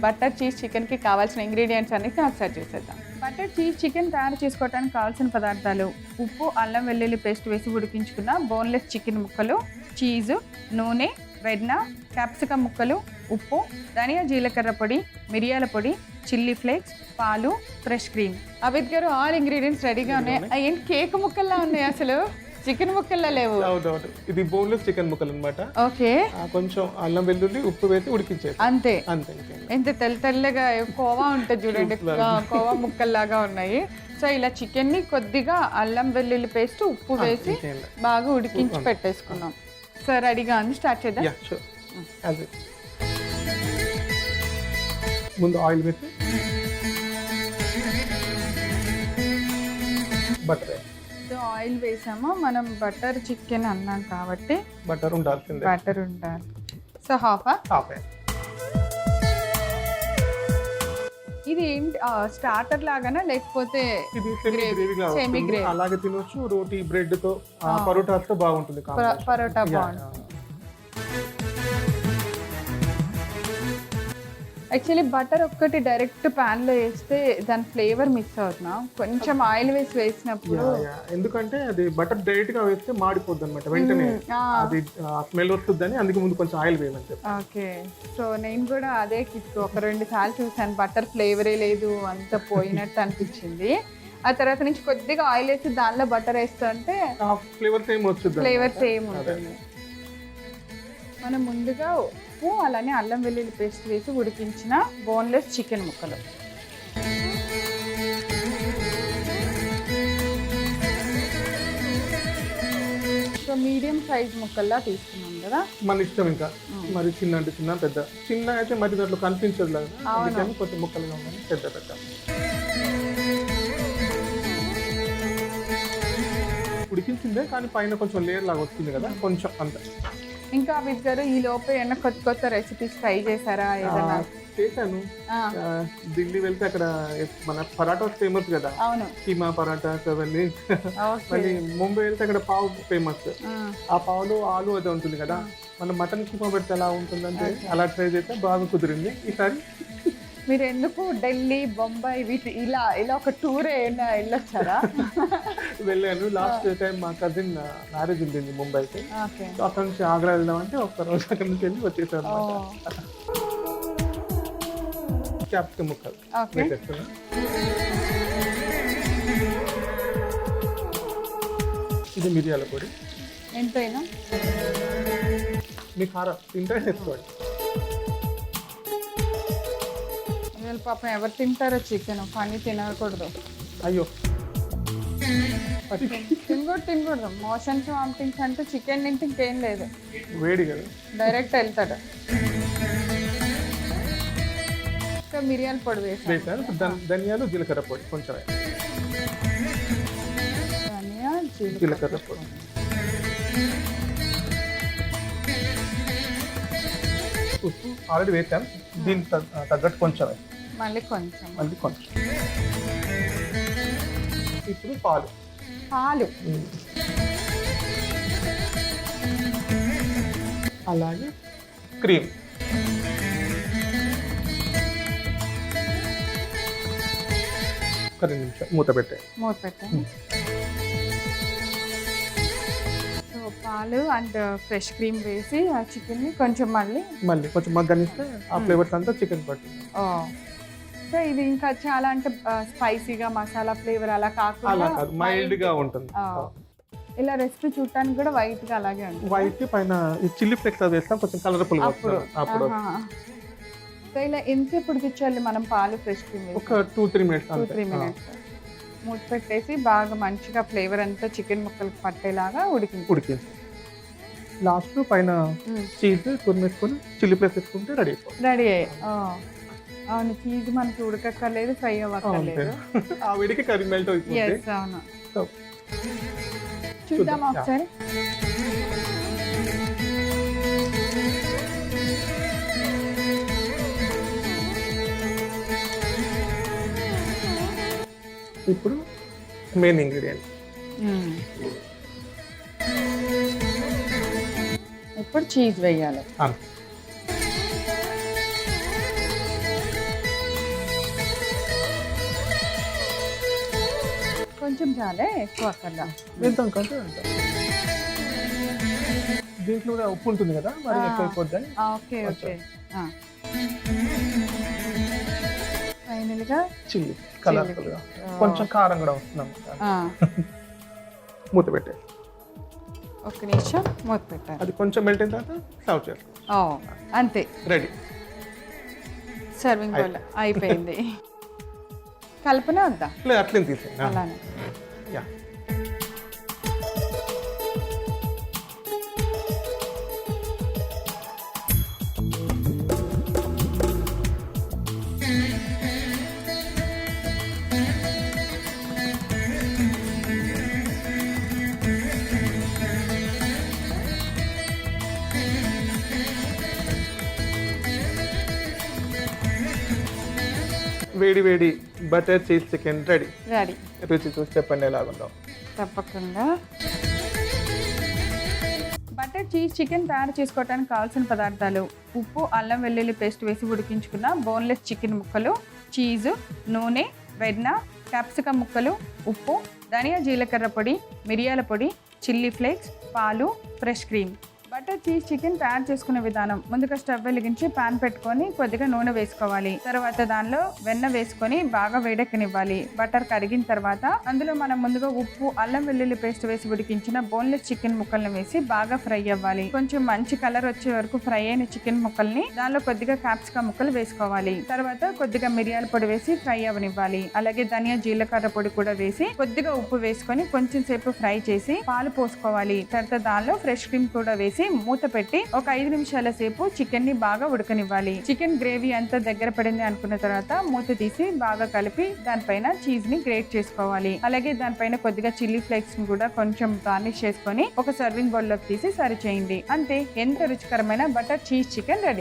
Butter cheese చికెన్కి కావాల్సిన ingredients అన్ని ఒకసారి చూసేద్దాం. బటర్ చీజ్ చికెన్ తయారు చేసుకోవడానికి కావాల్సిన పదార్థాలు: ఉప్పు, అల్లం వెల్లుల్లి పేస్ట్ వేసి ఉడికించుకున్న బోన్లెస్ చికెన్ ముక్కలు, చీజు, నూనె, వెన్న, క్యాప్సికమ్ ముక్కలు, ఉప్పు, ధనియా జీలకర్ర పొడి, మిరియాల పొడి, చిల్లీ ఫ్లేక్స్, పాలు, ఫ్రెష్ క్రీమ్. అవిత్ గారు, ఆల్ ఇంగ్రీడియంట్స్ రెడీగా ఉన్నాయి. ఏంటి కేక్ ముక్కల్లా ఉన్నాయి, అసలు చికెన్ ముక్కల్లా లేవు. అవునవును, ఇది బోన్లెస్ చికెన్ ముక్కలు అనమాట. ఓకే, కొంచెం అల్లం వెల్లుల్లి ఉప్పు వేసి ఉడికించేది అంతే. ఎంత తెల్లగా కోవా ఉంటుంది చూడండి, కోవా ముక్కల్లాగా ఉన్నాయి. సో ఇలా చికెన్ని కొద్దిగా అల్లం వెల్లుల్లి పేస్ట్ ఉప్పు వేసి బాగా ఉడికించి పెట్టేసుకున్నాం. సో రెడీగా ఉంది, స్టార్ట్ చేద్దాం. ముందు ఆయిల్ వేసి బటర్. సో ఆయిల్ వేసాము, మనం బటర్ చికెన్ అన్నాం కాబట్టి బటర్ ఉండాల్సిందే. బటర్ ఉండాలి. So half. ఇది ఏంటి, స్టార్టర్ లాగానా లేకపోతే సెమీ గ్రేవీ? అలాగే తినొచ్చు, రోటీ బ్రెడ్ తో, పరోటాతో బాగుంటుంది. పరోటా బాగుంటుంది. యాక్చువల్లీ బటర్ ఒక్కటి డైరెక్ట్ ప్యాన్ లో వేస్తే దాని ఫ్లేవర్ మిక్స్ అవుతున్నా, కొంచెం ఆయిల్ వేసి వేసినప్పుడు. ఎందుకంటే అది బటర్ డైరెక్ట్ గా వేస్తే మాడిపోద్ది అనమాట, వెంటనే అది స్మెల్ వస్తుందని అందుకే ముందు కొంచెం ఆయిల్ వేయమని చెప్పి. ఓకే, సో నేను కూడా అదే కిట్ ఒక 2 సార్లు చూసాను, బటర్ ఫ్లేవరే లేదు, అంత పోయినట్టు అనిపించింది. ఆ తర్వాత నుంచి కొద్దిగా ఆయిల్ వేసి దానిలో బటర్ వేస్తుంటే ఫ్లేవర్ సేమ్ ఉంటుంది. మనం ముందుగా ఉప్పు అలానే అల్లం వెల్లుల్లి పేస్ట్ వేసి ఉడికించిన బోన్లెస్ చికెన్ ముక్కలు. సో మీడియం సైజ్ ముక్కల్లా తీసుకున్నాం కదా, మన ఇష్టం. ఇంకా మరి చిన్న అంటే చిన్న, చిన్న అయితే మరి దాంట్లో కనిపించదు కదా, కొంచెం ముక్కలుగా ఉండాలి, పెద్ద. ఉడికించిందే కానీ పైన కొంచెం లేయర్ లాగా వస్తుంది కదా, కొంచెం అంత. ఇంకా అవిత్ గారు, ఈ లోపే ఏమన్నా కొత్త రెసిపీస్ ట్రై చేశారా? ఏదైనా చేశాను. ఢిల్లీ వెళ్తే అక్కడ మన పరాటా ఫేమస్ కదా, అవును, కీమా పరాటా అవన్నీ. మళ్ళీ ముంబై వెళ్తే అక్కడ పావు ఫేమస్. ఆ పావులో ఆలు అది ఉంటుంది కదా, మనం మటన్ కీమా పెడితే ఎలా ఉంటుందంటే అలా ట్రై చేస్తే బాగా కుదిరింది. ఈసారి మీరు ఎందుకు ఢిల్లీ, బొంబాయి ఇలా ఒక టూర్ ఏమైనా వెళ్ళొచ్చారా? వెళ్ళాను. లాస్ట్ టైం మా కజిన్ మ్యారేజ్ ఉంటుంది ముంబైకి, అక్కడ నుంచి ఆగ్రా వెళ్దామంటే ఒక్క రోజు అక్కడ నుంచి వెళ్ళి వచ్చేసాను. క్యాప్సికమ్ ముక్కలు వేసేస్తున్నా. ఇది మిరియాల పొడి ఎంతైనా మీ కారం తింటే వేసుకోండి. పాపం ఎవరు తింటారో చికెన్, పని తినకూడదు. అయ్యో, తినకూడదు. మోషన్స్, వామిటింగ్స్ అంటే చికెన్ తింటే ఇంకేం లేదు, వేడి కదా, డైరెక్ట్ వెళ్తాడు. ఇంకా మిరియాల పొడి వేసాను, ధనియాలు జీలకర్ర పొడి కొంచెం, ధనియా జీలకర్ర పొడి, ఉప్పు ఆల్రెడీ వేసాను, దీనికి తగ్గట్టు కొంచెం, మళ్ళీ కొంచెం. ఇప్పుడు పాలు అలాగే క్రీమ్. ఒక 2 నిమిషాలు మూత పెట్టాను. సో పాలు అండ్ ఫ్రెష్ క్రీమ్ వేసి ఆ చికెన్ని కొంచెం మళ్ళీ కొంచెం మగ్గనిస్తే ఆ ఫ్లేవర్స్ అంతా చికెన్ పట్టింది. సో ఇది ఇంకా చాలా అంటే స్పైసీగా మసాలా ఫ్లేవర్ అలా కాకుండా మైల్డ్ గా ఉంటుంది. ఇలా రెసిపీ చూడటానికి కూడా వైట్ గా అలాగే ఉంటుంది. వైట్ పైన ఈ చిల్లీ ఫ్లేక్స్ అది వేస్తాం, కొంచెం కలర్ఫుల్ గా అప్పుడు. సో ఇలా ఎంతసేపు ఉడికించాలి మనం పాలు, ఫ్రెష్ క్రీమ్? ఒక 2-3 మినిట్స్. 2-3 మినిట్స్ మూత పెట్టేసి బాగా మంచిగా ఫ్లేవర్ అంతా చికెన్ ముక్కలకు పట్టేలాగా ఉడికించి లాస్ట్ పైన చీజ్ తురిమేసుకొని చిల్లీ ఫ్లేక్స్ వేసుకుంటే రెడీ అయ్యాయి. అవును, చీజ్ మనకి ఉడకక్కర్లేదు, ఫ్రై అవ్వక్కర్లేదు, ఆ వేడికి కర్రీ మెల్ట్ అయిపోతుంది. అవును, చూద్దాం ఒకసారి. ఇప్పుడు మెయిన్ ఇంగ్రీడియంట్, ఇప్పుడు చీజ్ వేయాలి. కొంచెం చాలే, ఎక్కువ అక్కడ. ఎంత అనుకుంటే అంత. దీంట్లో కూడా ఉప్పు ఉంటుంది కదా, మరి ఎక్కువ అయిపోద్దని. Okay okay. ఫైనల్గా చిల్లీ కలర్ఫుల్గా, కొంచెం కారం కూడా వస్తున్నాం. మూత పెట్టే ఒక్క నిమిషం మూత పెట్టాలి. అది కొంచెం మెల్ట్ అయిన తర్వాత సర్వ్ చేయాలి. అంతే, రెడీ. సర్వింగ్ బౌల్ అయిపోయింది. కల్పన వద్దా? లేదు, అట్లనే తీసేయండి. అలానే. యా. వేడి వేడి butter cheese chicken ready. Ready. రుచి చూసి చెప్పండి ఎలాగుందో. తప్పకుండా. బటర్ చీజ్ చికెన్ తయారు చేసుకోవడానికి కావాల్సిన పదార్థాలు: ఉప్పు, అల్లం వెల్లుల్లి పేస్ట్ వేసి ఉడికించుకున్న బోన్లెస్ చికెన్ ముక్కలు, చీజు, నూనె, వెన్న, క్యాప్సికమ్ ముక్కలు, ఉప్పు, ధనియా జీలకర్ర పొడి, మిరియాల పొడి, చిల్లీ ఫ్లేక్స్, పాలు, fresh cream. Butter cheese chicken తయారు చేసుకునే విధానం: ముందుగా స్టవ్ వెలిగించి పాన్ పెట్టుకొని కొద్దిగా నూనె వేసుకోవాలి. తర్వాత దానిలో వెన్న వేసుకొని బాగా వేడెక్కనివ్వాలి. బటర్ కరిగిన తర్వాత అందులో మనం ముందుగా ఉప్పు, అల్లం వెల్లుల్లి పేస్ట్ వేసి ఉడికించిన బోన్లెస్ చికెన్ ముక్కలను వేసి బాగా ఫ్రై అవ్వాలి. కొంచెం మంచి కలర్ వచ్చే వరకు ఫ్రై అయిన చికెన్ ముక్కల్ని దానిలో కొద్దిగా క్యాప్సికమ్ ముక్కలు వేసుకోవాలి. తర్వాత కొద్దిగా మిరియాల పొడి వేసి ఫ్రై అవనివ్వాలి. అలాగే ధనియా జీలకర్ర పొడి కూడా వేసి కొద్దిగా ఉప్పు వేసుకొని కొంచెం సేపు ఫ్రై చేసి పాలు పోసుకోవాలి. తర్వాత దానిలో ఫ్రెష్ క్రీమ్ కూడా వేసి మూత పెట్టి ఒక 5 నిమిషాల సేపు చికెన్ ని బాగా ఉడకనివ్వాలి. చికెన్ గ్రేవీ అంతా దగ్గర పడింది అనుకున్న తర్వాత మూత తీసి బాగా కలిపి దానిపైన చీజ్ ని గ్రేట్ చేసుకోవాలి. అలాగే దానిపైన కొద్దిగా చిల్లీ ఫ్లేక్స్ ని కూడా కొంచెం గార్నిష్ చేసుకొని ఒక సర్వింగ్ బౌల్ లోకి తీసి సర్వ్ చేయండి. అంతే, ఎంత రుచికరమైన బటర్ చీజ్ చికెన్ రెడీ.